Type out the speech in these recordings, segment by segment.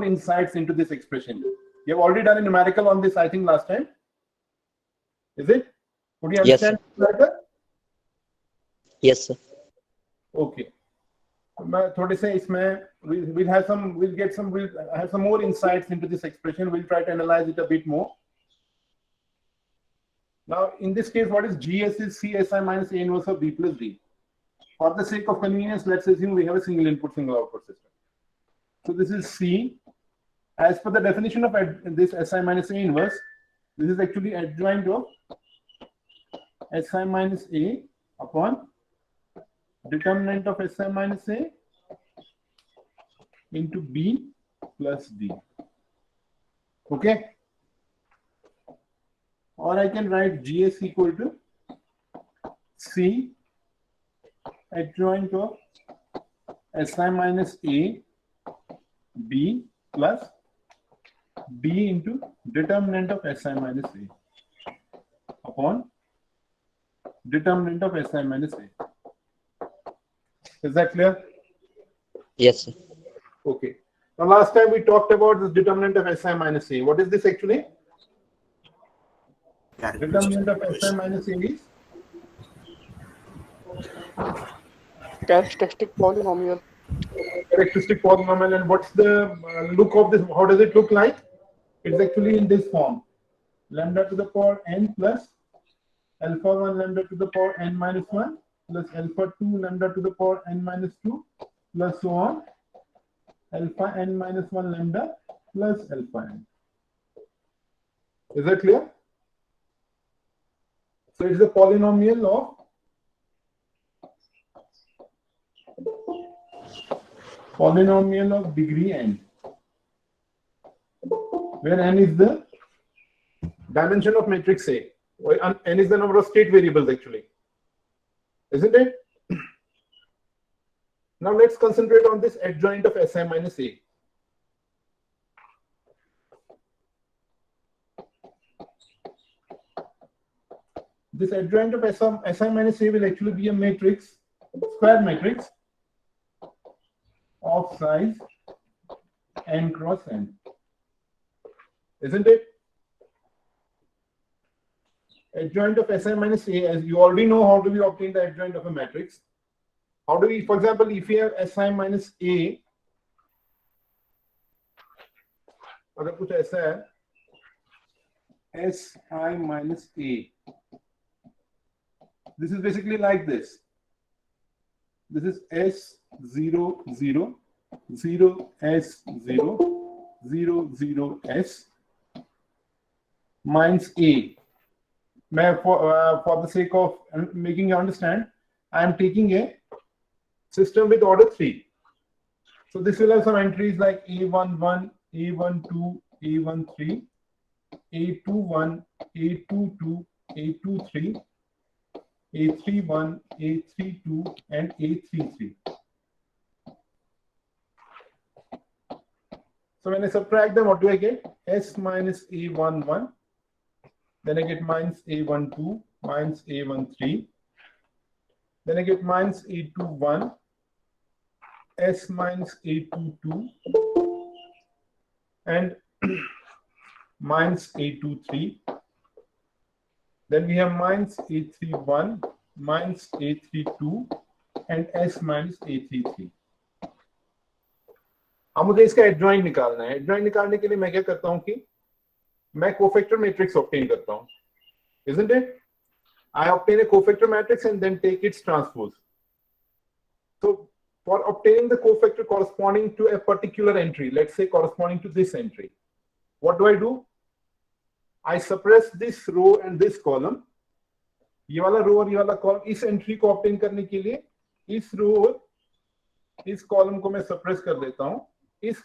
insights into this expression. You have already done a numerical on this, I think, last time. Is it? Would you understand? Yes, sir. Okay. मैं थोड़े से इसमें we'll have some more insights into this expression. We'll try to analyze it a bit more. Now, in this case, what is GS is CSI minus A inverse of B plus D. For the sake of convenience, let's assume we have a single input, single output system. So this is C. As per the definition of this SI minus A inverse, this is actually adjoint of SI minus A upon determinant of SI minus A into B plus D. Okay? Or I can write GS equal to C adjoint of SI minus A B plus D into determinant of SI minus A upon determinant of SI minus A. Is that clear? Yes, sir. Okay. Now, last time we talked about this determinant of SI minus A. What is this actually? Determinant of SI minus A is characteristic polynomial. Characteristic polynomial. And what's the look of this? How does it look like? It's actually in this form: lambda to the power n plus alpha 1 lambda to the power n minus 1 plus alpha 2 lambda to the power n minus 2 plus so on alpha n minus 1 lambda plus alpha n. Is that clear? So it's a polynomial of degree n, where n is the dimension of matrix A, and n is the number of state variables actually, isn't it? Now let's concentrate on this adjoint of SI minus A. This adjoint of SI minus A will actually be a matrix, square matrix of size n cross n, isn't it? Adjoint of SI minus A, as you already know, how do we obtain the adjoint of a matrix? How do we, for example, if we have SI minus A, अगर कुछ ऐसा है SI minus A, this is basically like this. This is S0 0 0 S0 0 0 S minus A. For the sake of making you understand, I am taking a system with order 3. So this will have some entries like A11, A12, A13, A21, A22, A23, A31, A32, and A33. So when I subtract them, what do I get? S minus A11. Then I get minus A12, minus A13. Then I get minus A21, S minus A22, and minus A23. Then we have minus A31, minus A32, and S minus A33. अब मुझे इसका adjoint निकालना है. Adjoint निकालने के लिए मैं क्या करता हूं कि मैं कोफैक्टर मैट्रिक्स ऑब्टेन करता हूं. Isn't it? I obtain a cofactor matrix and then take its transpose. So for obtaining the cofactor corresponding to a particular entry, let's say corresponding to this entry, what do? I suppress this row and this column. ये वाला रो और ये वाला column, इस entry को obtain करने के लिए इस रो इस कॉलम को मैं सप्रेस कर देता हूं इस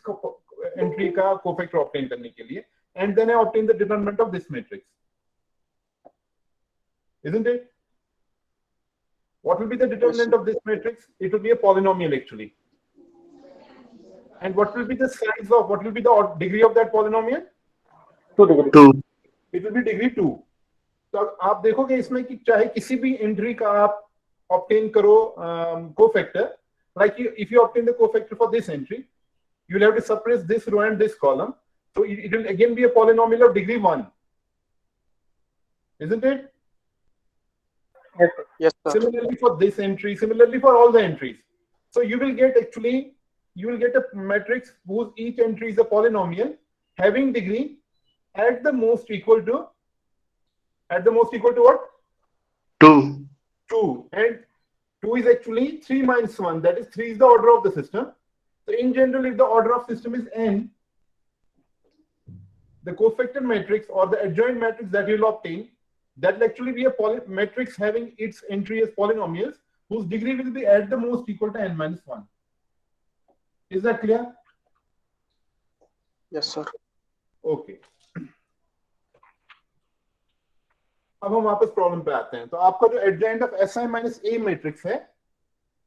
एंट्री का कोफैक्टर ऑब्टेन करने के लिए, and then I obtain the determinant of this matrix. Isn't it? What will be the determinant of this matrix? It will be a polynomial actually. And what will be the size of, what will be the degree of that polynomial? 2 degree. 2. It will be degree 2. तो आप देखोगे इसमें कि चाहे किसी भी entry का आप ऑब्टेन करो cofactor, like if you obtain the cofactor for this entry, you will have to suppress this row and this column. So it will again be a polynomial of degree 1. Isn't it? Yes, sir. Yes, sir. Similarly for this entry, similarly for all the entries. So you will get a matrix whose each entry is a polynomial having degree at the most equal to what? 2. 2. And 2 is actually 3 minus 1. That is 3 is the order of the system. So in general, if the order of system is n, the cofactor matrix or the adjoint matrix that you will obtain, that will actually be a matrix having its entry as polynomials whose degree will be at the most equal to n minus 1. Is that clear? Yes, sir. Okay अब हम वापस problem पे आते हैं। तो आपका जो adjoint of S I minus A matrix है,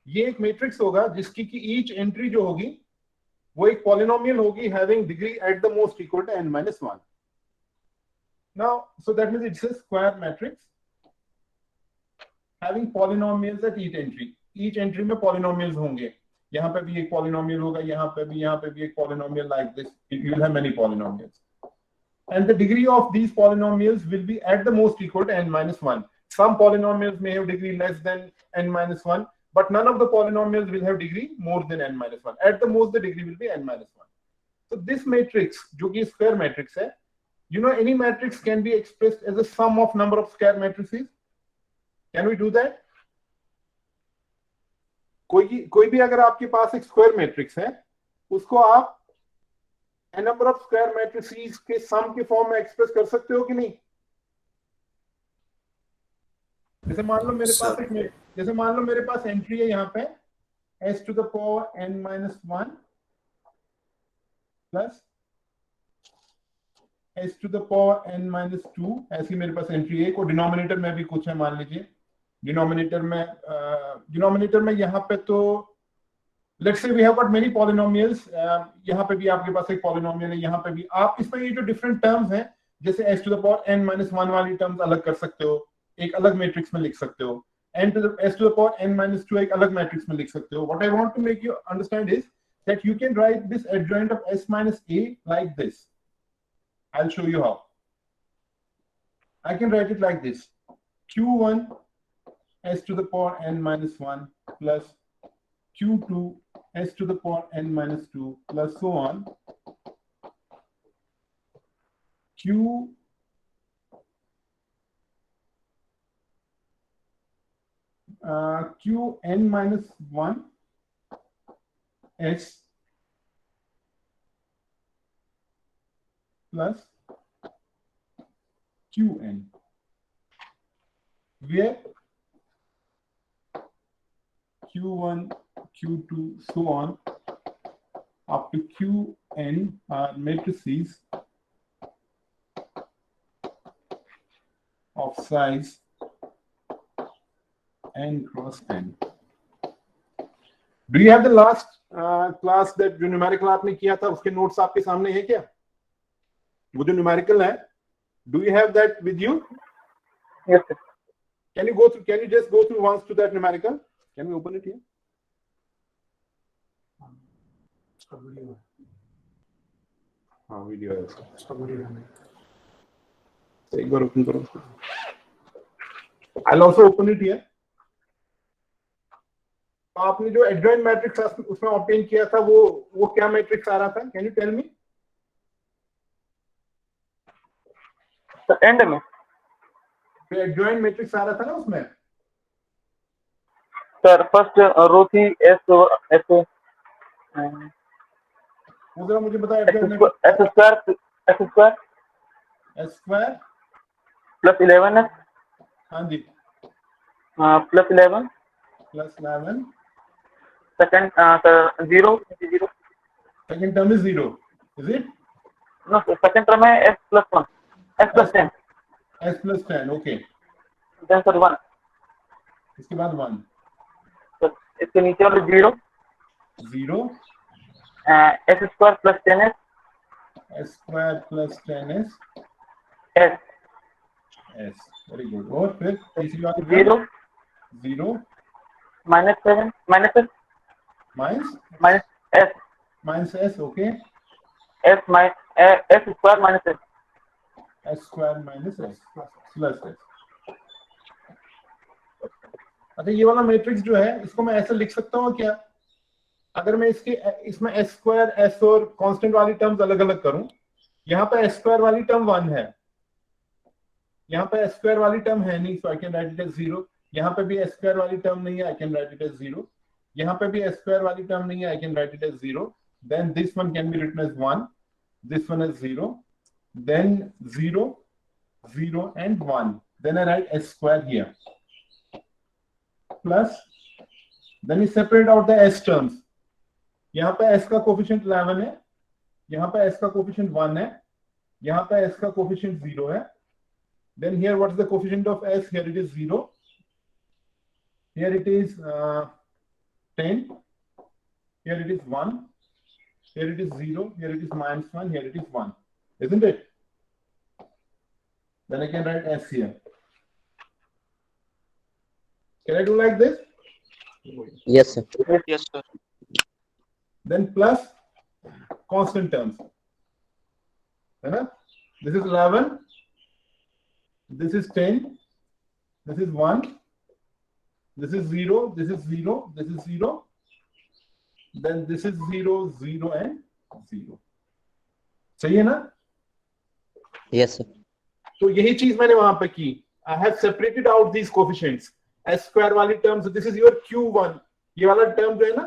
ये एक मैट्रिक्स होगा जिसकी की ईच एंट्री जो होगी वो एक पॉलिनोमियल होगी having degree at the most equal to n minus 1. Now, so that means it's a square matrix having polynomials at each entry. Each entry में polynomials होंगे, यहाँ पे भी एक polynomial होगा, यहाँ पे भी एक polynomial like this. You will have many polynomials, and the degree of these polynomials will be at the most equal to n minus 1. Some polynomials may have degree less than n minus 1, but none of the polynomials will have degree more than n minus 1. At the most, the degree will be n minus 1. So this matrix, जो कि square matrix है, you know, any matrix can be expressed as a sum of number of square matrices. Can we do that? कोई भी अगर आपके पास एक square matrix है, उसको आप n number of square matrices के सम के फॉर्म में एक्सप्रेस कर सकते हो कि नहीं? जैसे मान लो मेरे पास एंट्री है यहाँ पे s to the power n minus 1 plus s to the power n minus 2, ऐसी मेरे पास एंट्री है। को डिनोमिनेटर में भी कुछ है, मान लीजिए डिनोमिनेटर में यहाँ पे तो let's say we have got many polynomials, यहाँ पे भी आपके पास एक पॉलिनोमियल है, यहाँ पे भी आप इसमें ये जो डिफरेंट टर्म्स हैं जैसे s to the power n minus 1 वाली टर्म्स अलग कर सकते हो, एक अलग मैट्रिक्स में लिख सकते हो, s to the power n minus 2 एक अलग मैट्रिक्स में लिख सकते हो। What I want to make you understand is that you can write this adjoint of s minus a like this. I'll show you how. I can write it like this: q1 s to the power n minus 1 plus q2 s to the power n minus 2 plus so on. Qn minus 1 s plus Qn, where Q1, Q2, so on up to Qn are matrices of size n cross n. Do you have the last class that जो numerical आपने किया था उसके notes आपके सामने है क्या? वो जो न्यूमेरिकल है, do you have that with you? Yes, sir. Can you just go through once to that numerical? Can we open it here? हाँ, वीडियो है उसका। एक बार ओपन करो। I'll also open it here. आपने जो एडजॉइंट मैट्रिक्स उसमें obtain किया था वो क्या मैट्रिक्स आ रहा था? Can you tell me? तो एंड में एडजॉइंट मैट्रिक्स आ रहा था ना उसमें? सर फर्स्ट रो थी एस वो जरा मुझे बता एडजॉइंट एस स्क्वायर प्लस 11 हाँ जी plus 11 second 0 second term is 0 is it? No second term है s plus 10 s plus 10 okay then sir 1 इसके बाद 1 तो इसके नीचे वाले 0 s square plus 10s s square plus 10s s very good. और फिर तीसरी वाली 0 -7 -s minus s, okay. S square minus S. S square minus s plus s. अच्छा, ये वाला मैट्रिक्स जो है इसको मैं ऐसे लिख सकता हूँ क्या? अगर मैं इसमें s स्क्वायर s और कांस्टेंट वाली टर्म्स अलग अलग करूं, यहाँ पे s स्क्वायर वाली टर्म 1 है, यहाँ पे s स्क्वायर वाली टर्म है नहीं, so I can write it as 0. यहाँ पे भी s स्क्वायर वाली टर्म नहीं है, I can write it as 0. यहाँ पे भी s स्क्वायर वाली टर्म नहीं है, I can write it as 0. Then this one can be written as 1, this one is 0, then 0, 0 and 1. Then I write s square here. Plus, then we separate out the s terms. यहाँ पे s का coefficient 11 है, यहाँ पे s का coefficient 1 है, यहाँ पे s का कोफिशिएंट 0 है. Then here what is the coefficient of s? Here it is 0. Here it is 10. Here it is 1. Here it is 0, here it is minus 1, here it is 1. Isn't it? Then I can write s here. Can I do like this? Yes, sir. Yes, sir. Then plus constant terms. Right? This is 11. This is 10. This is 1. This is 0. This is 0. This is 0. Then this is 0, 0 and 0. सही है ना? Yes, sir. तो यही चीज मैंने वहां पे की. I have separated out these coefficients. S square वाली term, so this is your Q1. ये वाला term जो है ना,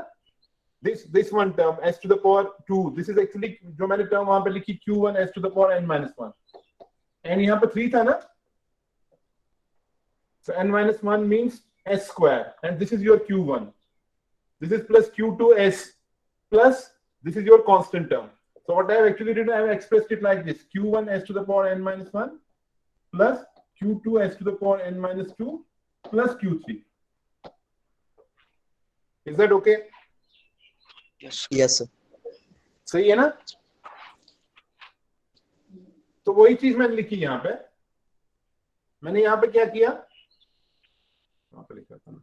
this one term s to the power 2. This is actually जो मैंने term वहां पे लिखी Q1 s to the power n minus 1. And यहाँ पे 3 था ना? So n minus 1 means s square, and this is your Q1. This is plus Q2s plus this is your constant term. So what I have actually written, I have expressed it like this: Q1 s to the power n minus 1 plus Q2 s to the power n minus 2 plus Q3. Is that okay? Yes. Yes, sir. सही है ना? तो वही चीज मैंने लिखी यहाँ पे. मैंने यहाँ पे क्या किया? यहाँ पे लिखा था.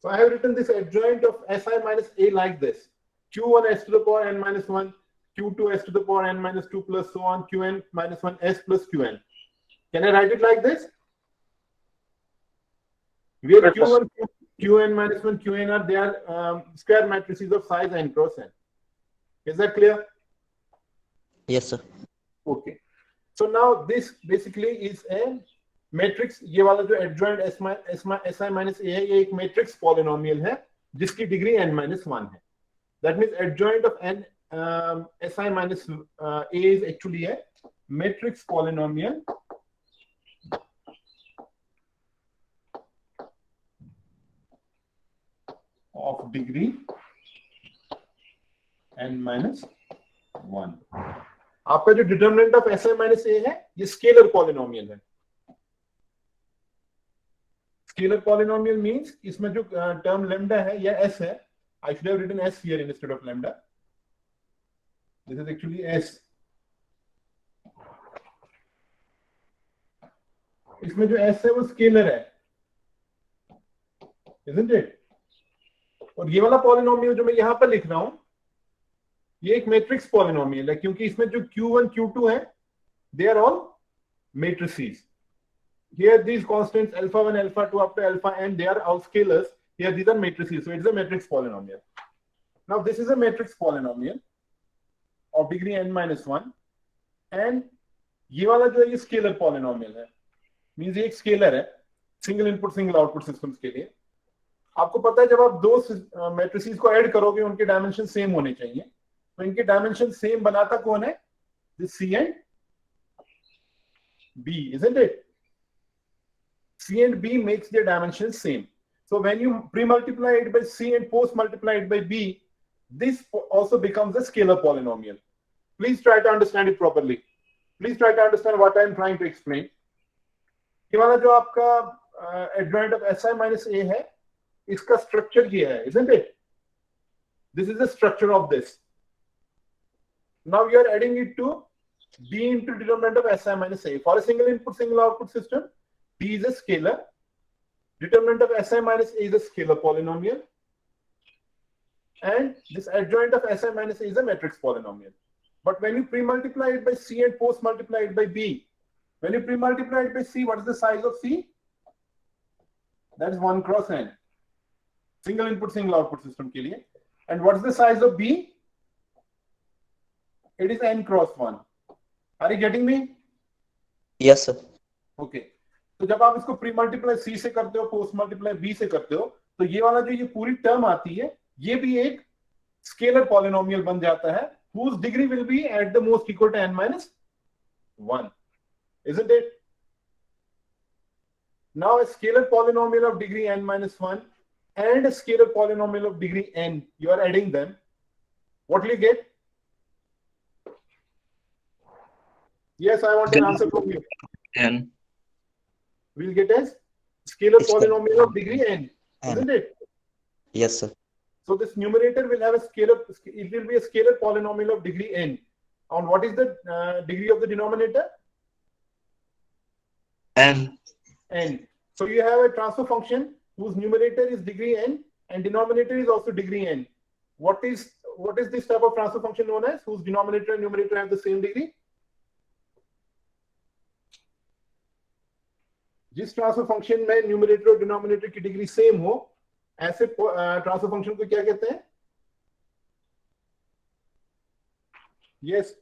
So I have written this adjoint of Si minus A like this: Q1 s to the power n minus 1, Q2 s to the power n minus 2 plus so on, Qn minus 1 s plus Qn. Can I write it like this? Where Q1, Qn minus 1, Qn are, they are square matrices of size n cross n. Is that clear? Yes, sir. Okay. So now this basically is a matrix. ये वाला जो adjoint si minus a है, ये एक matrix polynomial है जिसकी degree n minus 1 है. That means adjoint of n si minus a is actually a matrix polynomial of degree n minus 1. आपका जो determinant of si minus a है, ये स्केलर पॉलिनोमियल है. Scalar polynomial means इसमें जो term lambda है या s है, I should have written s here instead of lambda. This is actually s. इसमें जो s है वो scalar है, isn't it? और ये वाला polynomial जो मैं यहाँ पर लिख रहा हूँ, ये एक matrix polynomial है क्योंकि इसमें जो Q1, Q2 है, they are all matrices. Here these constants alpha 1, alpha 2 up to alpha n, they are all scalars. Here these are matrices, so it's a matrix polynomial. Now this is a matrix polynomial of degree n minus 1, and ये वाला जो है ये scalar polynomial है. Means ये एक scalar है single input single output systems के लिए. आपको पता है जब आप दो मैट्रिसेस को ऐड करोगे उनके डायमेंशन सेम होने चाहिए. तो इनके डायमेंशन सेम बनाता कौन है? This C and B, isn't it? C and B makes their dimensions same. So when you pre-multiply it by C and post-multiply it by B, this also becomes a scalar polynomial. Please try to understand it properly. Please try to understand what I am trying to explain. ये वाला जो आपका adjoint of Si minus A है, इसका structure ये है, isn't it? This is the structure of this. Now you are adding it to B into determinant of Si minus A. For a single input, single output system, B is a scalar. Determinant of Si minus A is a scalar polynomial. and this adjoint of Si minus A is a matrix polynomial. But when you pre-multiply it by C and post-multiply it by B, when you pre-multiply it by C, what is the size of C? That is 1 cross n. Single input, single output system के लिए. And what is the size of B? It is n cross 1. Are you getting me? Yes, sir. Okay. तो जब आप इसको pre multiply C से करते हो, post multiply B से करते हो, तो ये वाला जो ये पूरी टर्म आती है, ये भी एक स्केलर पॉलिनोमियल बन जाता है, whose degree will be at the most equal to n minus 1. Isn't it? Now a scalar polynomial of degree n minus 1 and a scalar polynomial of degree n, you are adding them. What will you get? Yes, I want an answer from you. N. We'll get a scalar It's polynomial of degree n, n. isn't it? Yes, sir. So this numerator will have a scalar, it will be a scalar polynomial of degree n. And what is the degree of the denominator? N. N. So you have a transfer function whose numerator is degree n and denominator is also degree n. What is this type of transfer function known as, whose denominator and numerator have the same degree? जिस transfer function में numerator और denominator की degree same हो, ऐसे transfer function को क्या कहते हैं? Yes,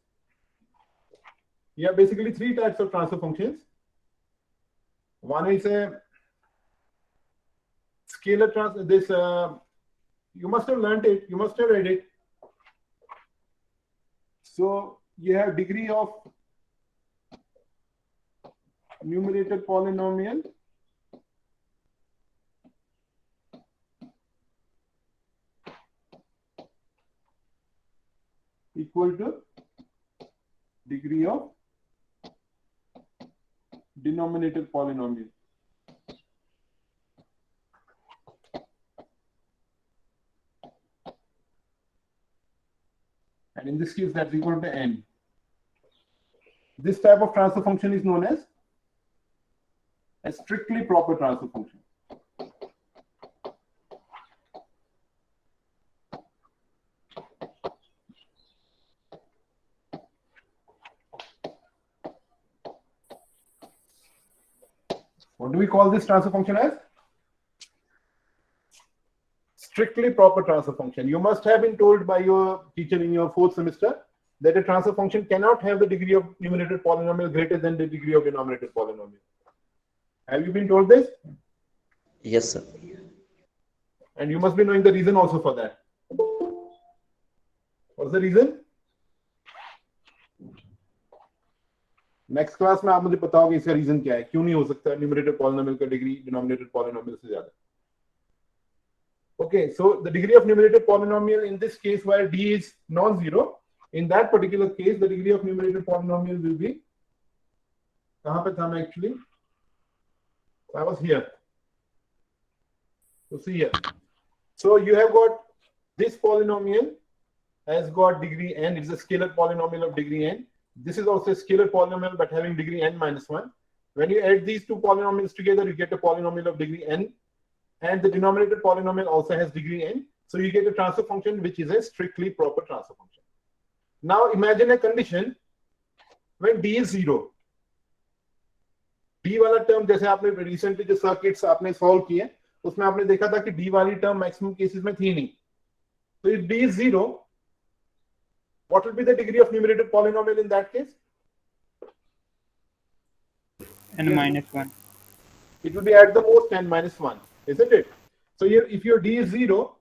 yeah, basically 3 types of transfer functions. One is a scalar transfer. This you must have learned it, you must have read it. So you have degree of numerator polynomial equal to degree of denominator polynomial. And in this case, that's equal to n. This type of transfer function is known as a strictly proper transfer function. What do we call this transfer function as? Strictly proper transfer function. You must have been told by your teacher in your 4th semester that a transfer function cannot have the degree of numerator polynomial greater than the degree of denominator polynomial. Have you been told this? Yes, sir. And you must be knowing the reason also for that. What's the reason? Next class में आप मुझे बताओगे इसका reason क्या है, क्यों नहीं हो सकता न्यूमरेटर पॉलिनोमियल का डिग्री डिनोमिनेटर पॉलिनोमियल से ज्यादा. Okay, so the degree of numerator polynomial in this case where d is non-zero, in that particular case the degree of numerator polynomial will be, कहाँ पे था मैं actually? I was here. So see here. So you have got this polynomial has got degree n. It's a scalar polynomial of degree n. This is also a scalar polynomial but having degree n minus 1. When you add these two polynomials together, you get a polynomial of degree n. And the denominator polynomial also has degree n. So you get a transfer function which is a strictly proper transfer function. Now imagine a condition when d is 0. d वाला term जैसे आपने recently जो circuits आपने solve किए उसमें आपने देखा था कि d वाली टर्म मैक्सिमम केसेस में थी नहीं. So if d is 0, what will be the degree of numerator polynomial in that case? n minus 1. It will be at the most n minus 1, isn't it? So here, if your d is 0,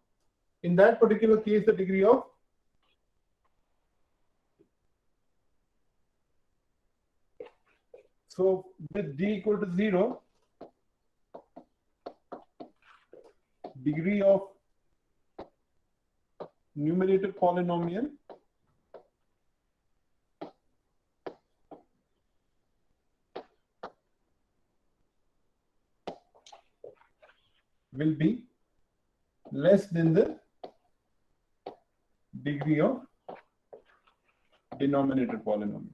in that particular case, the degree of so with d equal to 0, degree of numerator polynomial will be less than the degree of denominator polynomial.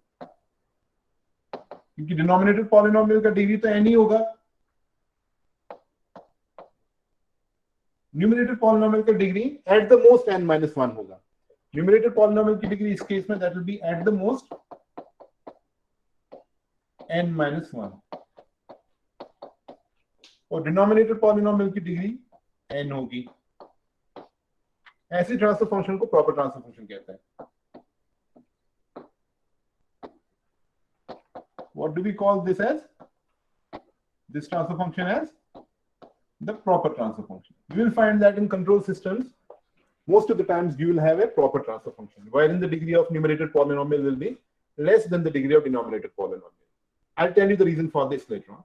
क्योंकि denominator polynomial का degree तो n ही होगा. Numerator polynomial का degree at the most n-1 होगा. Numerator polynomial की degree इस case में that will B eight the most n-1 और डिनोमिनेटर पॉलिनोमियल की डिग्री n होगी. ऐसी ट्रांसफर फंक्शन को प्रॉपर ट्रांसफर फंक्शन कहते हैं. What do we call this as? This transfer function as the proper transfer function. You will find that in control systems, most of the times you will have a proper transfer function, wherein the degree of numerator polynomial will be less than the degree of denominator polynomial. I'll tell you the reason for this later on.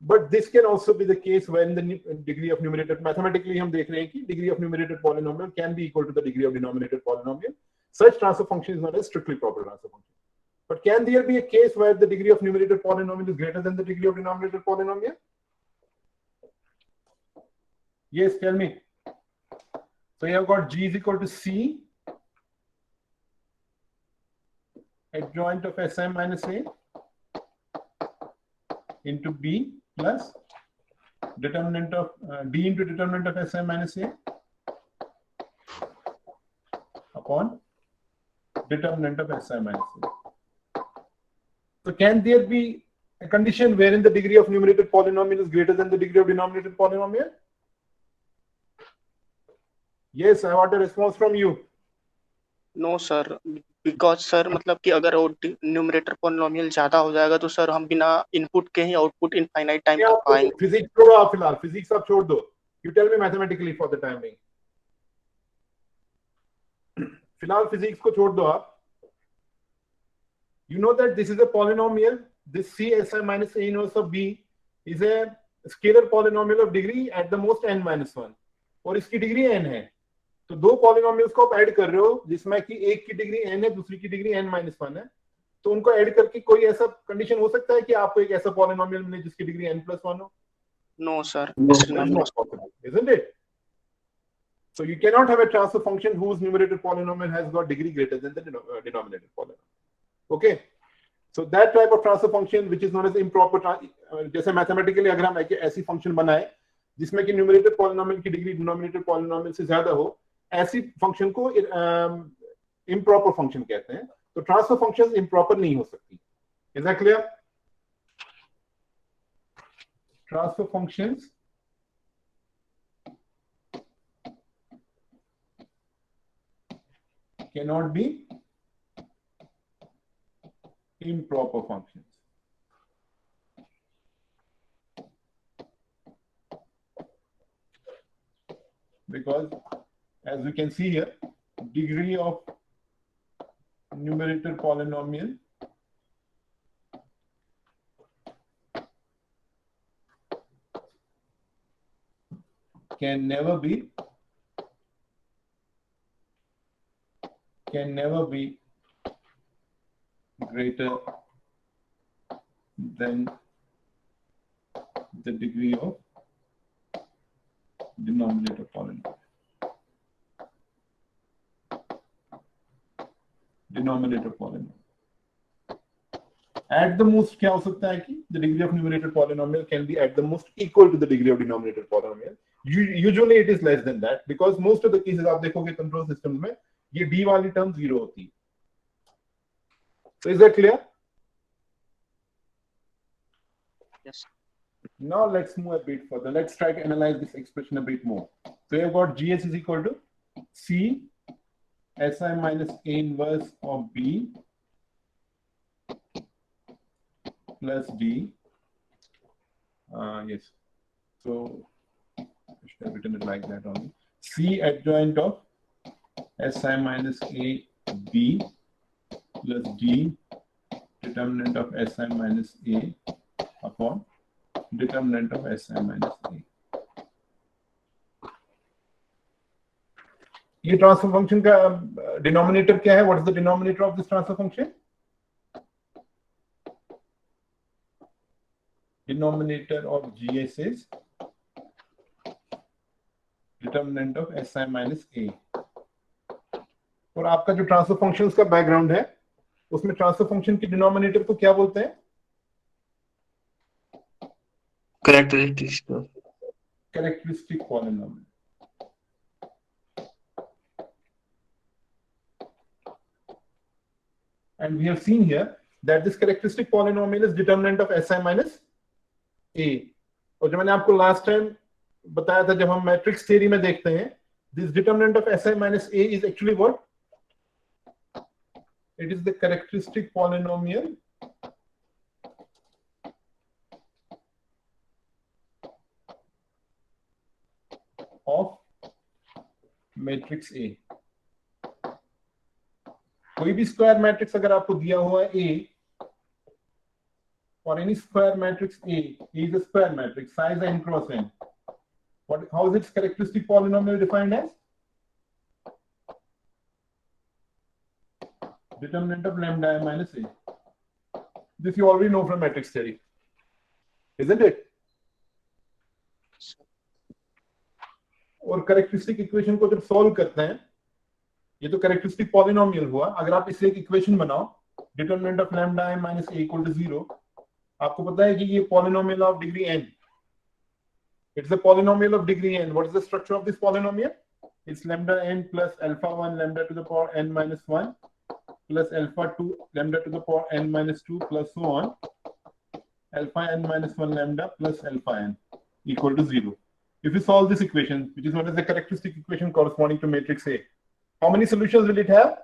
But this can also be the case when the degree of numerator, mathematically हम देख रहे हैं कि degree of numerator polynomial can be equal to the degree of denominator polynomial. Such transfer function is not a strictly proper transfer function. But can there be a case where the degree of numerator polynomial is greater than the degree of denominator polynomial? Yes, tell me. So you have got G is equal to C adjoint of Sm minus A into B plus determinant of D into determinant of Sm minus A upon determinant of Sm minus A. So can there be a condition wherein the degree of numerator polynomial is greater than the degree of denominator polynomial? Yes, I want a response from you. No sir, because sir मतलब कि अगर numerator polynomial ज्यादा हो जाएगा तो sir हम बिना input के ही आउटपुट इनफाइनाइट टाइम तक पाएंगे. फिजिक्स छोड़ो आप फिलहाल, फिजिक्स आप छोड़ दो. You tell me mathematically for the time being. फिलहाल फिजिक्स को छोड़ दो आप. You know that this is a polynomial. This C Si minus A inverse of B is a scalar polynomial of degree at the most n minus 1. और इसकी degree n है. तो दो पॉलिनोमियल्स को आप ऐड कर रहे हो जिसमें कि एक की डिग्री n है, दूसरी की डिग्री n minus 1 है. तो उनको ऐड करके कोई ऐसा कंडीशन हो सकता है कि आपको एक ऐसा पॉलिनोमियल मिले जिसकी डिग्री n plus 1 हो? No sir, That's not possible, isn't it? So you cannot have a transfer function whose numerator polynomial has got degree greater than the denominator polynomial. Okay, so that type of transfer function which is known as improper, जैसे mathematically अगर हम ऐसी function बनाए जिसमें कि numerator polynomial की degree denominator polynomial से ज्यादा हो, ऐसी function को improper function कहते हैं. तो transfer functions improper नहीं हो सकती. Is that clear? Transfer functions cannot be improper functions. Because as you can see here, degree of numerator polynomial can never be greater than the degree of denominator polynomial. Denominator polynomial. At the most क्या हो सकता है कि the degree of numerator polynomial can be at the most equal to the degree of denominator polynomial. Usually it is less than that because most of the cases आप देखोगे control systems में ये d वाली term 0 होती है. So is that clear? Yes. Now let's move a bit further. Let's try to analyze this expression a bit more. So you've got GS is equal to C Si minus A inverse of B plus D. Yes. So I should have written it like that only. C adjoint of Si minus A B plus D determinant of Si minus A upon determinant of Si minus A. ये transfer function का denominator क्या है? What is the denominator of this transfer function? Denominator of GS is determinant of Si minus A. और आपका जो transfer functions का background है उसमें ट्रांसफर फंक्शन की डिनोमिनेटर को क्या बोलते हैं? Characteristics. characteristic polynomial. And we have seen here that this characteristic polynomial is determinant of Si minus A. और जो मैंने आपको लास्ट टाइम बताया था जब हम मैट्रिक्स थ्योरी में देखते हैं, this determinant of Si minus A is actually what? It is the characteristic polynomial of matrix A. कोई भी स्क्वायर मैट्रिक्स अगर आपको दिया हुआ है A, or any square matrix A is a square matrix, size n cross n. How is its characteristic polynomial defined as? Determinant of lambda I minus A. This you already know from matrix theory, isn't it? और characteristic equation को जब solve करते हैं, ये तो characteristic polynomial हुआ. अगर आप इससे एक इक्वेशन बनाओ, determinant of lambda i minus a equal to 0, आपको पता है कि ये polynomial of degree n. It's a polynomial of degree n. What is the structure of this polynomial? It's lambda n plus alpha 1 lambda to the power n minus 1 plus alpha 2 lambda to the power n minus 2 plus so on alpha n minus 1 lambda plus alpha n equal to 0. If you solve this equation, which is known as the characteristic equation corresponding to matrix A, how many solutions will it have?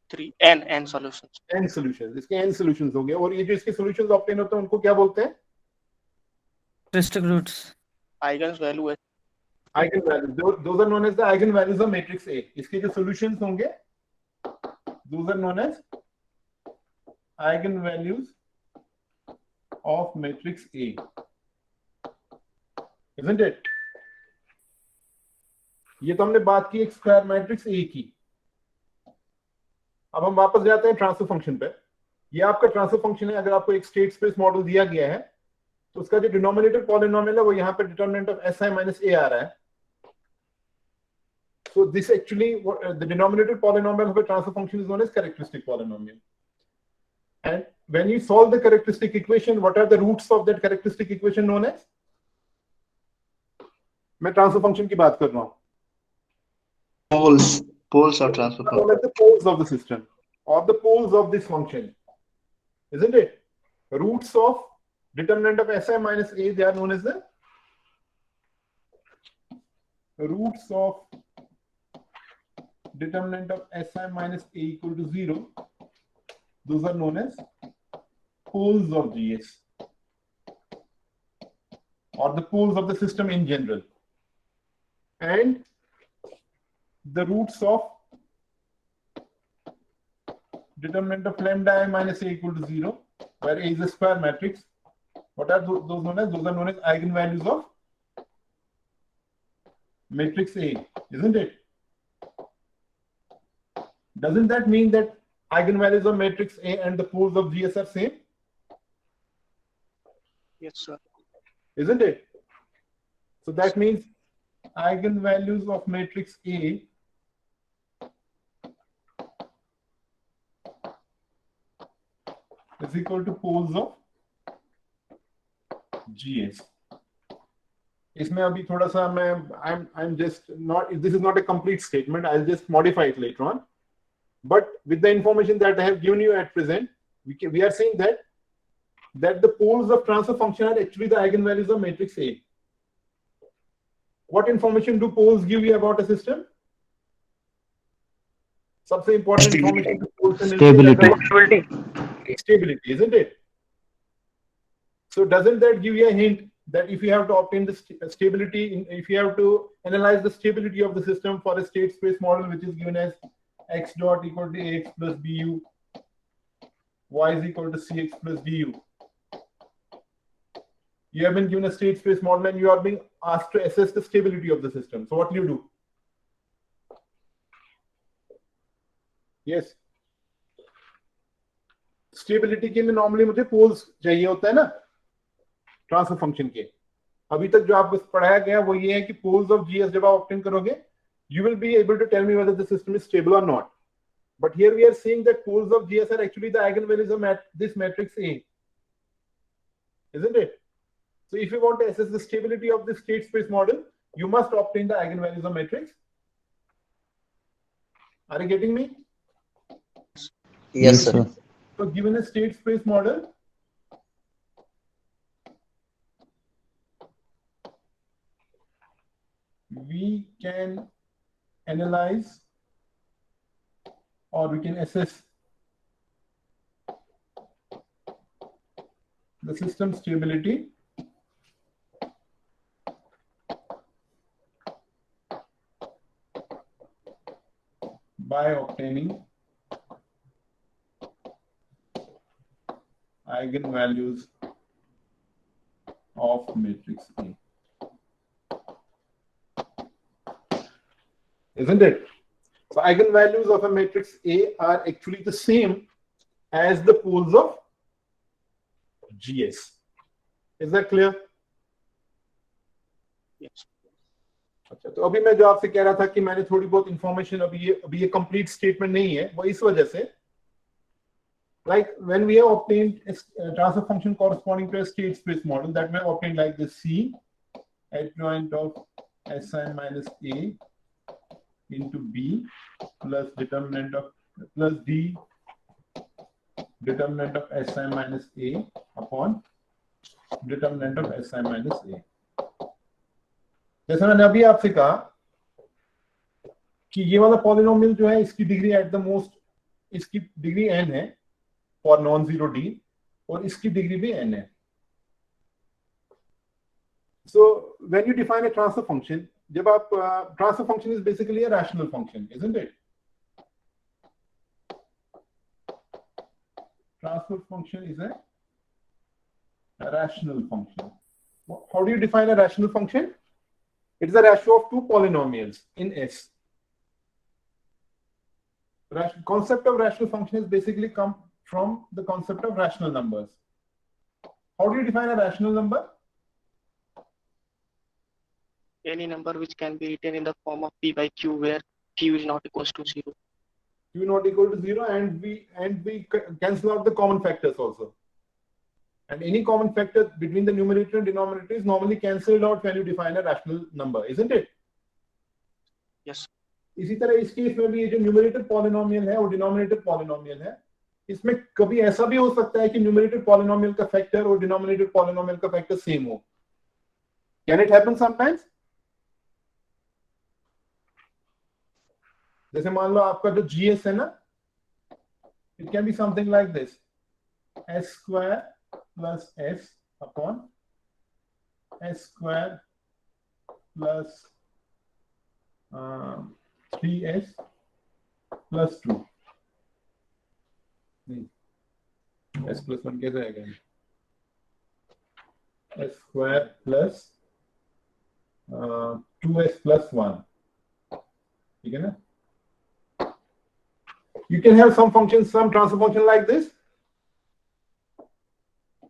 3 n solutions. n solutions. इसके n solutions हो गए. और ये जो इसके solutions obtain होते हैं उनको क्या बोलते हैं? Characteristic roots. Eigenvalue. Eigenvalues. Those are known as the eigenvalues of matrix A. इसके जो solutions होंगे, those are known as eigenvalues of matrix A. Isn't it? ये तो हमने बात की एक स्क्वायर मैट्रिक्स A की. अब हम वापस जाते हैं ट्रांसफर फंक्शन पे. ये आपका ट्रांसफर फंक्शन है. अगर आपको एक स्टेट स्पेस मॉडल दिया गया है तो उसका जो डिनोमिनेटर पॉलिनोमियल है वो यहाँ पे determinant of Si minus A आ रहा है. So this actually the denominator polynomial of a transfer function is known as characteristic polynomial. And when you solve the characteristic equation, what are the roots of that characteristic equation known as? मैं transfer function की बात कर रहा हूँ. Poles of transfer function. Known as the poles of the system or the poles of this function, isn't it? Roots of determinant of Si minus A, they are known as the roots of determinant of Si minus A equal to 0. Those are known as poles of GS or the poles of the system in general. And the roots of determinant of lambda I minus A equal to 0, where A is a square matrix. What are those known as? Those are known as eigenvalues of matrix A, isn't it? Doesn't that mean that eigenvalues of matrix A and the poles of GS are same? Yes, sir. Isn't it? So that means eigenvalues of matrix A is equal to poles of GS. इसमें अभी थोड़ा सा मैं I'm just not, this is not a complete statement. I'll just modify it later on. But with the information that I have given you at present, we are saying that the poles of transfer function are actually the eigenvalues of matrix A. What information do poles give you about a system? सबसे important information to poles is stability, isn't it? So doesn't that give you a hint that if you have to obtain the stability, if you have to analyze the stability of the system for a state space model which is given as x dot equal to ax plus bu, y is equal to cx plus du. You have been given a state space model and you are being asked to assess the stability of the system. So what do you do? Yes. Stability के लिए normally मुझे poles चाहिए होता है ना transfer function के. अभी तक जो आपको पढ़ाया गया वो ये है कि poles of GS जब आप ऑब्टेन करोगे, you will be able to tell me whether the system is stable or not. But here we are seeing that poles of GS are actually the eigenvalues of this matrix A, isn't it? So if you want to assess the stability of the state space model, you must obtain the eigenvalues of matrix. Are you getting me? Yes, sir. So given a state space model, we can analyze or we can assess the system stability by obtaining eigenvalues of matrix A. Isn't it? So eigenvalues of a matrix A are actually the same as the poles of GS. Is that clear? Yes. अच्छा, तो अभी मैं जो आपसे कह रहा था कि मैंने थोड़ी बहुत इंफॉर्मेशन अभी ये कंप्लीट स्टेटमेंट नहीं है, वो इस वजह से like when we have obtained a transfer function corresponding to a state space model that may have obtained like this C adjoint of Si minus A into B plus determinant of plus D determinant of Si minus A upon determinant of Si minus A. जैसे मैंने अभी आपसे कहा कि ये वाला polynomial जो है इसकी डिग्री एट द मोस्ट इसकी डिग्री n है फॉर नॉन जीरो d और इसकी डिग्री भी n है. So when you define a transfer function, जब आप transfer function is basically a rational function, isn't it? Transfer function is a rational function. How do you define a rational function? It is a ratio of two polynomials in S. Concept of rational function is basically come from the concept of rational numbers. How do you define a rational number? Any number which can be written in the form of p by q, where q is not equals to 0. Q not equal to 0, and we cancel out the common factors also. And any common factor between the numerator and denominator is normally cancelled out when you define a rational number, isn't it? Yes. इसी तरह इस case में भी ये जो numerator polynomial है और denominator polynomial है, इसमें कभी ऐसा भी हो सकता है कि न्यूमरेटर पॉलिनोमियल का फैक्टर और डिनोमिनेटर पॉलिनोमियल का फैक्टर सेम हो. Can it happen sometimes? जैसे मान लो आपका जो GS है ना, it can be something like this: s square plus s upon s square plus 3s plus 2. S plus 1 कैसे आएगा? S square plus 2s plus 1. ठीक है ना? You can have some function, some transfer function like this.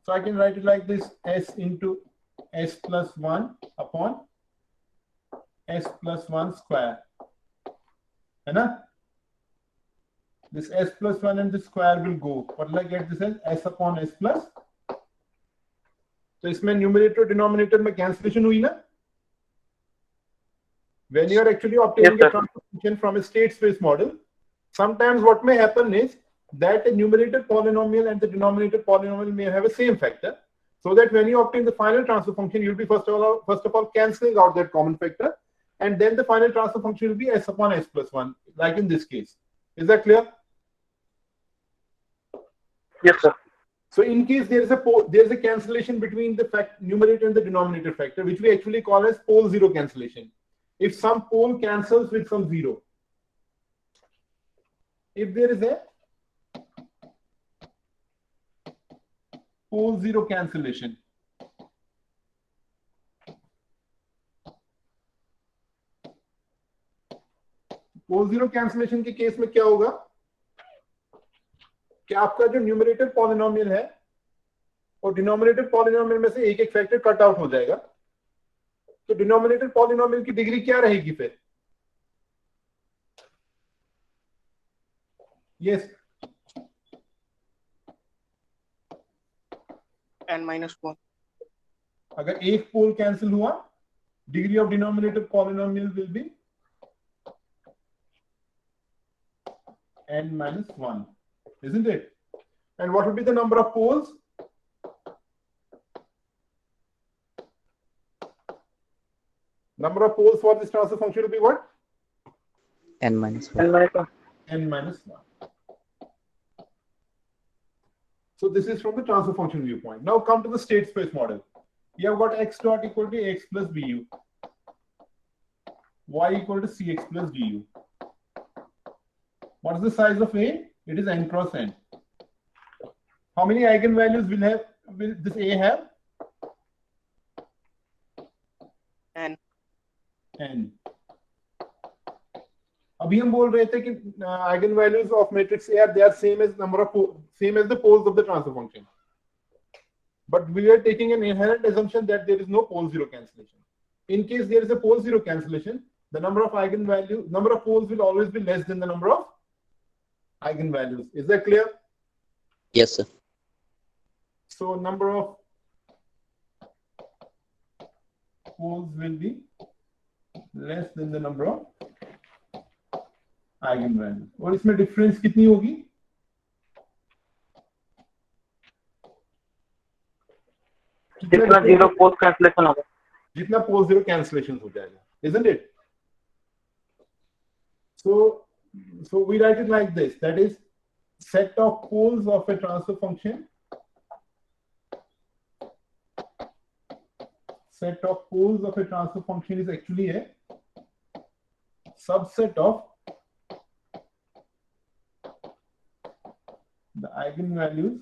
So I can write it like this: s into s plus 1 upon s plus 1 square. है ना? This s plus 1 and this square will go. What will I get this as? S upon s plus. तो इसमें numerator denominator में cancellation हुई ना? When you are actually obtaining Yes, a transfer function from a state space model, sometimes what may happen is that a numerator polynomial and the denominator polynomial may have a same factor, so that when you obtain the final transfer function, you'll be first of all cancelling out that common factor, and then the final transfer function will be s upon s plus 1, like in this case. Is that clear? Yes, sir. So in case there is a cancellation between the numerator and the denominator factor, which we actually call as pole zero cancellation. If some pole cancels with some zero, if there is a pole zero cancellation, pole zero cancellation के case में क्या होगा कि आपका जो numerator polynomial है और denominator polynomial में से एक एक फैक्टर कट आउट हो जाएगा, तो डिनोमिनेटर पॉलिनोमियल की डिग्री क्या रहेगी फिर? Yes, n minus 1. अगर एक पोल कैंसिल हुआ, degree of denominator polynomial will be n minus 1, isn't it? And what would be the number of poles? Number of poles for this transfer function will be what? n minus 1. n minus 1. N minus 1. So this is from the transfer function viewpoint. Now come to the state space model. You have got x dot equal to ax plus bu, y equal to cx plus du. What is the size of A? It is n cross n. How many eigenvalues will this A have? n. N. अभी हम बोल रहे थे कि eigenvalues of matrix A are they are same as the poles of the transfer function. But we are taking an inherent assumption that there is no pole zero cancellation. In case there is a pole zero cancellation, the number of poles will always be less than the number of eigenvalues. Is that clear? Yes, sir. So number of poles will be less than the number of eigenvalues. और इसमें difference कितनी होगी? जितना zero पोल cancellation होगा, जितना पोल zero cancellation हो जाएगा, isn't it? So we write it like this, that is set of poles of a transfer function. Set of poles of a transfer function is actually a subset of the eigenvalues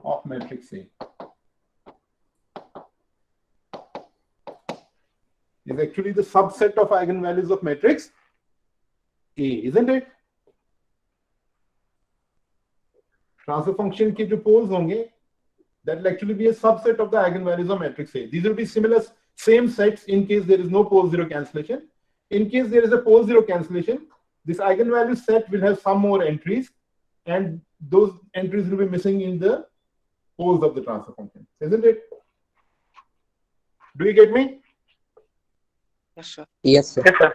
of matrix A. Is actually the subset of eigenvalues of matrix A, isn't it? Transfer function के जो poles होंगे, that will actually be a subset of the eigenvalues of matrix A. These will be same sets in case there is no pole zero cancellation. In case there is a pole zero cancellation, this eigenvalue set will have some more entries, and those entries will be missing in the poles of the transfer function, isn't it? Do you get me? Yes, sir. Yes, sir. yes sir,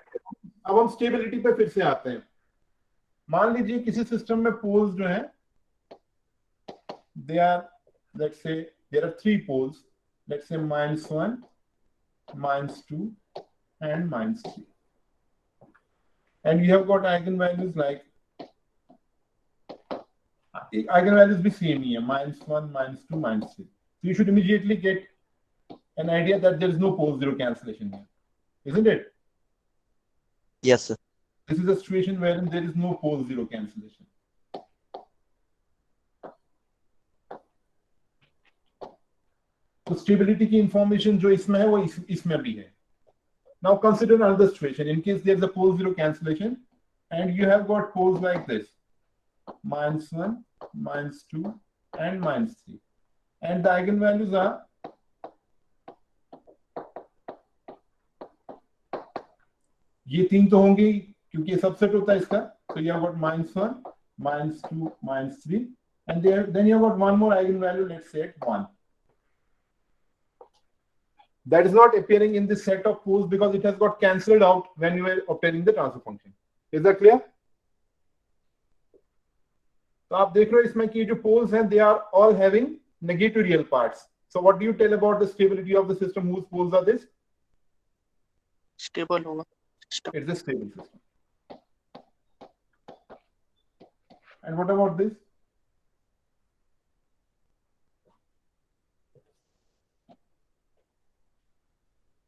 अब हम stability पे फिर से आते हैं. मान लीजिए किसी सिस्टम में पोल्स जो हैं, they are, let's say there are 3 poles, let's say -1, -2 and -3, and you have got eigenvalues like eigenvalues be same here, -1, -2, -3. So you should immediately get an idea that there is no pole zero cancellation here, isn't it? Yes, sir. This is a situation wherein there is no pole zero cancellation. तो stability की information जो इसमें है वो इसमें भी है. Now consider another situation. In case there is a pole zero cancellation and you have got poles like this, -1, -2 and -3, and the eigenvalues are ये 3 तो होंगे क्योंकि ये सबसेट होता है इसका. So you have got -1, -2, -3, and then you have got one more eigenvalue, let's say at 1. That is not appearing in this set of poles because it has got cancelled out when you were obtaining the transfer function. Is that clear? तो आप देख रहे हो इसमें कि जो poles हैं, they are all having negative real parts. So what do you tell about the stability of the system whose poles are this? Stable होगा. It's a stable system. And what about this?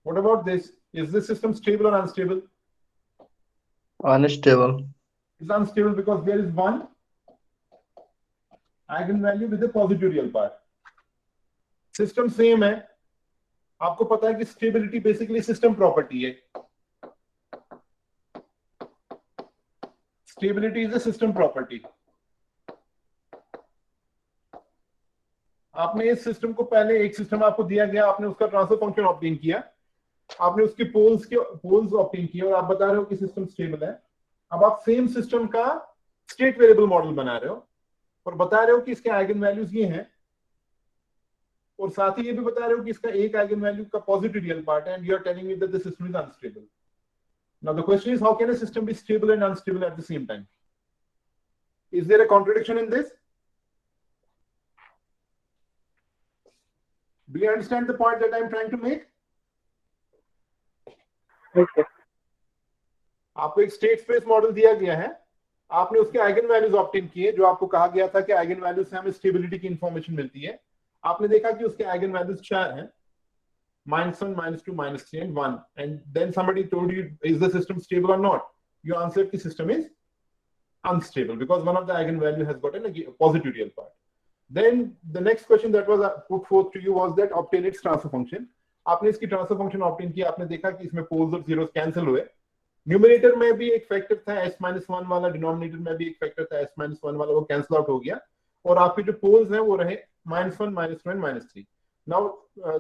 What about this? Is this system stable or unstable? Unstable. It's unstable because there is one eigenvalue with a positive real part. System same है. आपको पता है कि stability basically system property है. Stability is a system property. आपने इस system को पहले एक सिस्टम आपको दिया गया, आपने उसका ट्रांसफर फंक्शन ऑब्टेन किया, आपने उसके पोल्स ऑब्टेन किए और आप बता रहे हो कि सिस्टम स्टेबल है. अब आप सेम सिस्टम का स्टेट वेरिएबल मॉडल बना रहे हो और बता रहे हो कि इसके आइगन वैल्यूज ये हैं, और साथ ही ये भी बता रहे हो कि इसका एक आइगन वैल्यू का पॉजिटिव रियल पार्ट है, and you are telling me that the system is unstable. Now the question is, how can a system be stable and unstable at the same time? Is there a contradiction in this? Do you understand the point that I am trying to make? Okay. आपको एक state space model दिया गया है, आपने उसके eigen values obtain किए, जो आपको कहा गया था कि आइगन वैल्यूज से हमें स्टेबिलिटी की इंफॉर्मेशन मिलती है. आपने देखा कि उसके आइगन वैल्यूज 4 हैं, -1, -2, -3 and 1, and then somebody told you, is the system stable or not? You answered the system is unstable because one of the eigenvalue has got a positive real part. Then the next question that was put forth to you was that obtain its transfer function. आपने इसकी transfer function obtain किया, आपने देखा कि इसमें poles और zeros cancel हुए. Numerator में भी एक फैक्टर था s-1 वाला, डिनोमिनेटर में भी एक फैक्टर था s-1 वाला, वो कैंसिल आउट हो गया और आपके जो पोल्स हैं वो रहे -1, -2 and -3. Now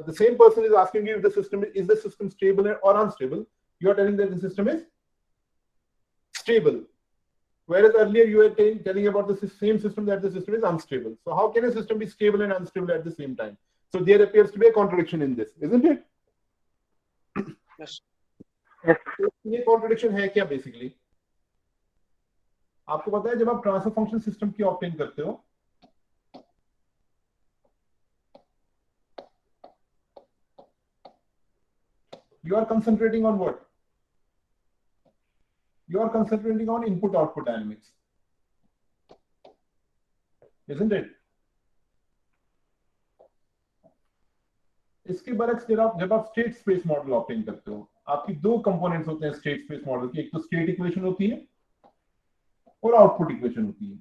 the same person is asking you if the system stable or unstable. You are telling that the system is stable, whereas earlier you were telling about the same system that the system is unstable. So how can a system be stable and unstable at the same time? So there appears to be a contradiction in this, isn't it? Yes. तो ये contradiction है क्या basically? आपको पता है जब आप transfer function system की ऑब्टेन करते हो, you are concentrating on what? You are concentrating on input output dynamics, isn't it? इसके बरक्स जब आप स्टेट स्पेस मॉडल ऑब्टेन करते हो, आपकी दो कंपोनेंट्स होते हैं स्टेट स्पेस मॉडल की, एक तो स्टेट इक्वेशन होती है और आउटपुट इक्वेशन होती है.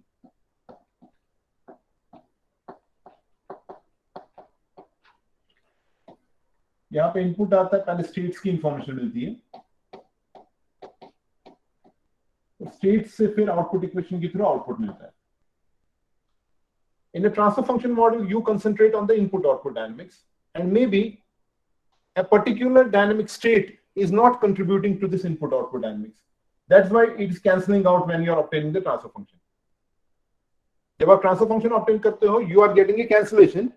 यहां पे इनपुट आता है, पहले स्टेट्स की इंफॉर्मेशन मिलती है, स्टेट्स से फिर आउटपुट इक्वेशन के थ्रू आउटपुट मिलता है. In a transfer function model, you concentrate on the input output dynamics, and maybe a particular dynamic state is not contributing to this input output dynamics. That's why it is cancelling out when you are obtaining the transfer function. जब आप transfer function obtain करते हो, you are getting a cancellation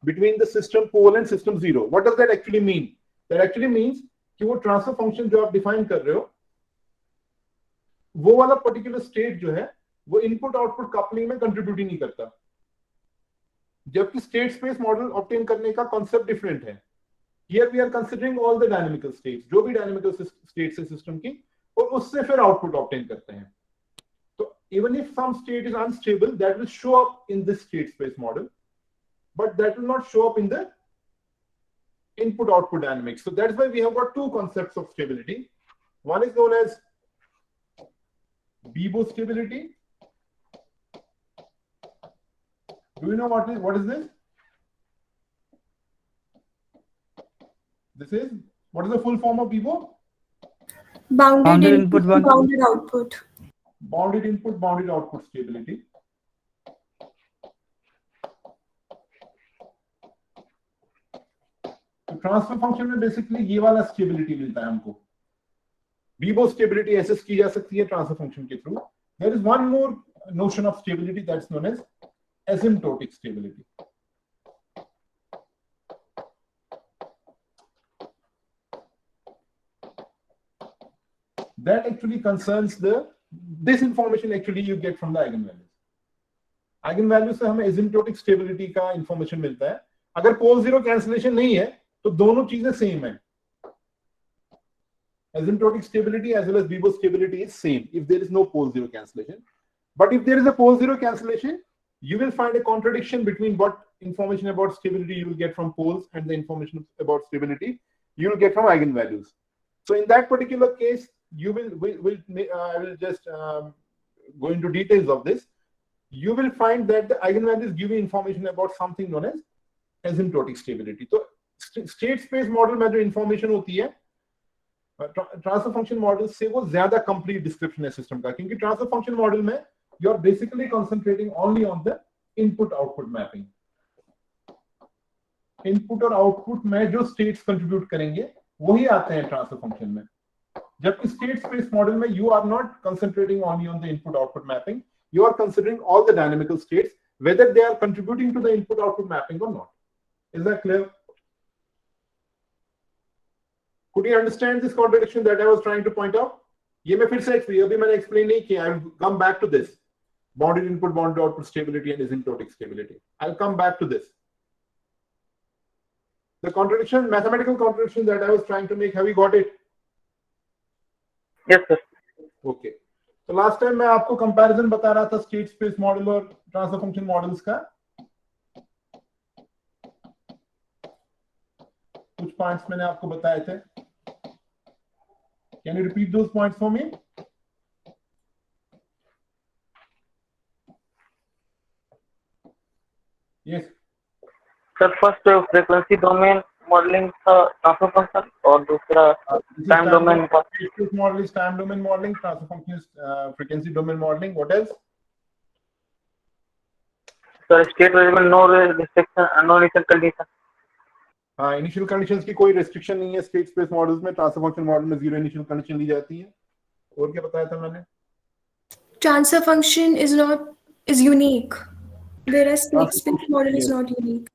between the system pole and system zero. What does that actually mean? That actually means कि वो transfer function जो आप define कर रहे हो, वो वाला पर्टिकुलर स्टेट जो है वो इनपुट आउटपुट कपलिंग में कंट्रीब्यूट ही नहीं करता, जबकि स्टेट स्पेस मॉडल ऑब्टेन करने का कॉन्सेप्ट डिफरेंट है. Here we are considering all the dynamical states, जो भी डायनेमिकल स्टेट्स है सिस्टम की, और उससे फिर आउटपुट ऑब्टेन करते हैं. तो even if some state is unstable, that will show up in this state space model, but that will not show up in the input output dynamics. So that's why we have got two concepts of stability. One is known as Bibo stability. Do you know what is this? What is the full form of Bibo? Bounded input, bounded output. Bounded input, bounded output stability. Transfer function में basically ये वाला stability मिलता है हमको. Vivo stability assess की जा सकती है ट्रांसफर फंक्शन के through. There is one more notion of stability that's known as asymptotic stability. That actually concerns this information actually you get from the eigenvalues. Eigenvalues से हमें asymptotic stability का information मिलता है. अगर पोल जीरो कैंसिलेशन नहीं है तो दोनों चीजें सेम है. Asymptotic stability as well as Bibo stability is same if there is no pole zero cancellation. But if there is a pole zero cancellation, you will find a contradiction between what information about stability you will get from poles and the information about stability you will get from eigenvalues. So in that particular case, you I will just go into details of this. You will find that the eigenvalues give you information about something known as asymptotic stability. तो state space model में जो information होती है transfer function model से वो ज्यादा complete description है system का, क्योंकि ट्रांसफर फंक्शन मॉडल में you are basically concentrating only on the input output mapping. Input और आउटपुट में जो स्टेट्स कंट्रीब्यूट करेंगे वही आते हैं ट्रांसफर फंक्शन में, जबकि स्टेट स्पेस मॉडल में you are not concentrating only on the input output mapping, you are considering all the dynamical states whether they are contributing to the input output mapping or not. Is that clear? Could you understand this contradiction that I was trying to point out? ये मैं फिर से अभी मैंने explain नहीं किया. I will come back to this. Bounded input, bounded output stability and asymptotic stability. I'll come back to this. The contradiction, mathematical contradiction that I was trying to make, have you got it? Yes, sir. Okay. तो last time मैं आपको comparison बता रहा था state space model और transfer function models का. कुछ points मैंने आपको बताए थे. Can you repeat those points for me? Yes. Sir first frequency domain modelling था ट्रांसफर फंक्शन और दूसरा टाइम डोमेन का. This model is time domain modeling. Transfer function is frequency domain modeling. What else? Sir state variable no restriction no initial condition. हाँ, initial conditions की कोई restriction नहीं है state space models में. Transfer function model में zero initial condition ली जाती है. और क्या बताया था मैंने? Transfer function is unique, whereas state space model is not unique.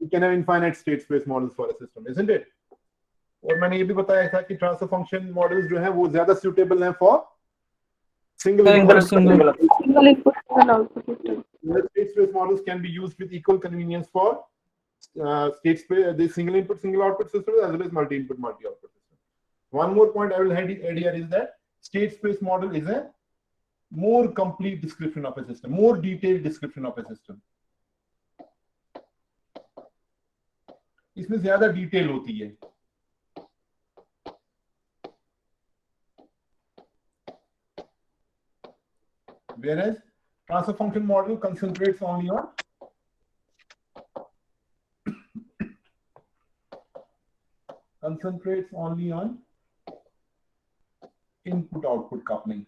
You can have infinite state space models for a system, isn't it? और मैंने ये भी बताया था कि ट्रांसफर फंक्शन मॉडल्स जो हैं वो ज्यादा सुटेबल हैं for single single Single input and output system. state space models can be used with equal convenience for state space, the single input, single output systems as well as multi input, multi output systems. One more point I will add here is that state space model is a more complete description of a system, more detailed description of a system. इसमें ज्यादा detail होती है. Whereas transfer function model concentrates only on input output coupling.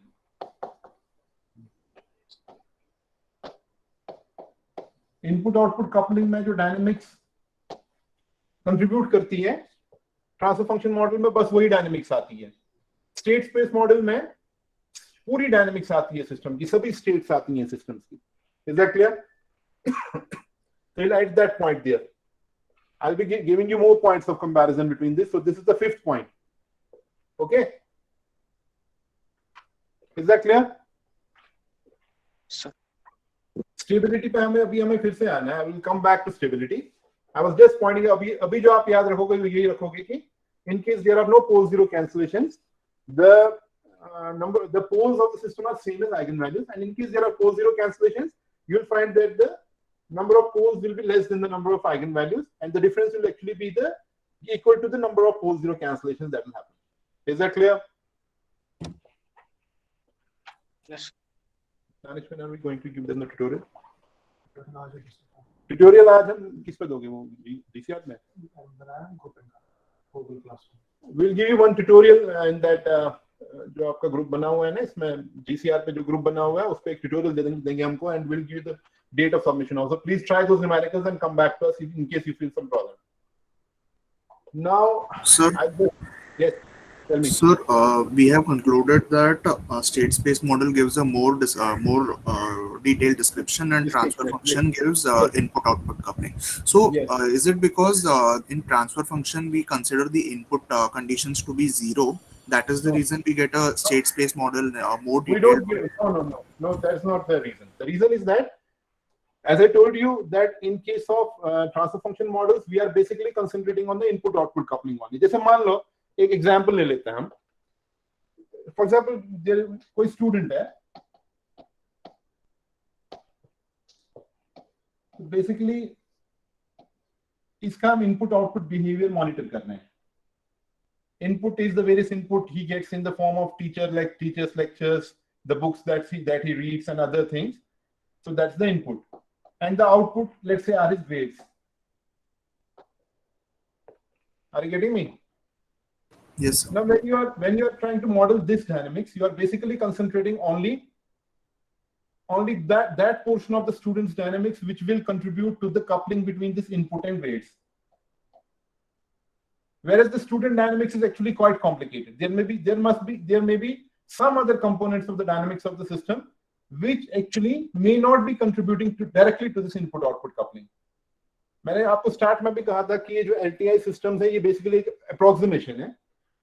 Input output coupling में जो dynamics contribute करती है, transfer function model में बस वही डायनेमिक्स आती है. स्टेट स्पेस मॉडल में पूरी डायनेमिक्स आती है सिस्टम की, सभी स्टेट्स आती हैं सिस्टम्स की. Is that clear? We'll add that point there. I'll be giving you more points of comparison between this. So this is the fifth point. Okay? Is that clear? Sir. Stability पे हमें फिर से आना है. I will come back to stability. I was just pointing out, अभी जो आप याद रखोगे वो यही रखोगे कि in case there are no pole zero cancellations, the poles of the system are same as eigenvalues, and in case there are pole zero cancellations, you will find that the number of poles will be less than the number of eigenvalues, and the difference will actually be equal to the number of pole zero cancellations that will happen. Is that clear? Yes. Danish, when are we going to give them the tutorial? Tutorial आज हम किस पे दोगे? वो DCR में? We'll give you one tutorial in that जो आपका group बना हुआ है ना, इसमें GCR पे जो ग्रुप बना हुआ है उस पे एक ट्यूटोरियल देंगे हमको, and we'll give you the date of submission also. Please try those numericals and come back to us in case you feel some problem. Now, sir, yes, tell me. Sir, we have concluded that state space model gives a more detailed description, and transfer function gives input output coupling. So, Yes. Is it because in transfer function we consider the input conditions to be zero? That is the reason we get a state space model more We detailed. don't no, that's not the reason. The reason is that, as I told you, that in case of transfer function models, we are basically concentrating on the input output coupling only. जैसे मान लो एक example ले लेते हैं हम. For example कोई student है, basically इसका हम इनपुट आउटपुट बिहेवियर मॉनिटर कर रहे हैं. Input is the various input he gets in the form of teachers' lectures, the books that he reads, and other things. So that's the input, and the output, let's say, are his grades. Are you getting me? Yes, sir. Now, when you are trying to model this dynamics, you are basically concentrating only that portion of the student's dynamics which will contribute to the coupling between this input and grades. Whereas the student dynamics is actually quite complicated. There may be some other components of the dynamics of the system which actually may not be contributing directly to this input-output coupling. मैंने आपको start में भी कहा था कि ये जो LTI systems है ये बेसिकली एक अप्रोक्सीमेशन है.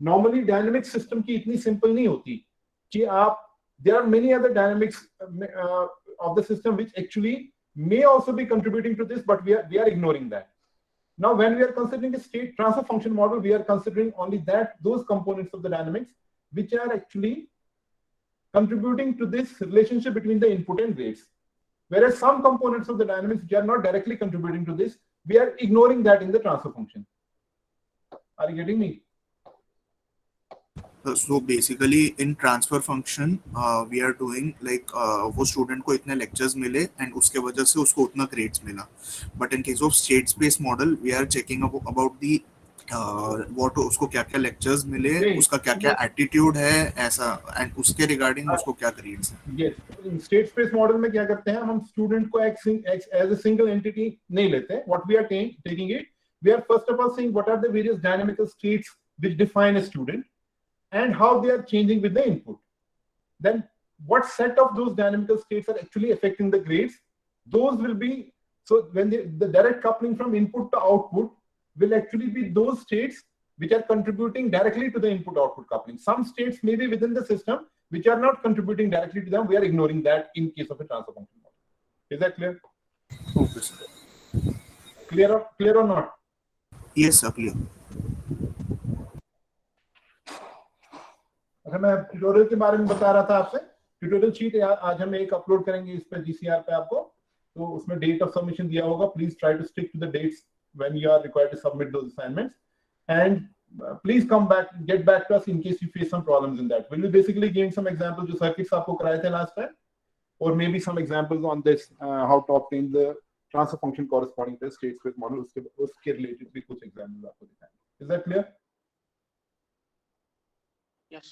नॉर्मली डायनेमिक सिस्टम की इतनी सिंपल नहीं होती कि आप, there are many other dynamics of the system which actually may also be contributing to this, but we are ignoring that. Now when we are considering a state transfer function model, we are considering only those components of the dynamics which are actually contributing to this relationship between the input and grades. Whereas some components of the dynamics which are not directly contributing to this, we are ignoring that in the transfer function. Are you getting me? So basically in transfer function we are doing like वो student को इतने lectures मिले and उसके वजह से उसको उतना grades मिला. But in case of state space model we are checking about the what उसको क्या क्या lectures मिले, उसका क्या क्या attitude है ऐसा, and उसके regarding उसको क्या grades हैं. Yes. In state space model में क्या करते हैं हम student को as a single entity नहीं लेते. What we are taking it, we are first of all saying what are the various dynamical states which define a student and how they are changing with the input. Then what set of those dynamical states are actually affecting the grades, those will be, so when the direct coupling from input to output will actually be those states which are contributing directly to the input output coupling. Some states may be within the system which are not contributing directly to them. We are ignoring that in case of a transfer function model. Is that clear? Okay, sir. Clear or not? Yes, sir, clear. अच्छा, मैं tutorial के बारे में बता रहा था आपसे. Tutorial sheet आज हम एक अपलोड करेंगे इस पे GCR पे आपको, तो उसमें डेट ऑफ सबमिशन दिया होगा. Please try to stick to the dates when you are required to submit those assignments, and please come back, get back to us in case you face some problems in that. Will be basically giving some example जो circuits आपको कराए थे last time, और may be some examples on this how to obtain the transfer function corresponding to state space model. उसके related भी कुछ examples आपको दिखाएंगे. Is that clear? Yes.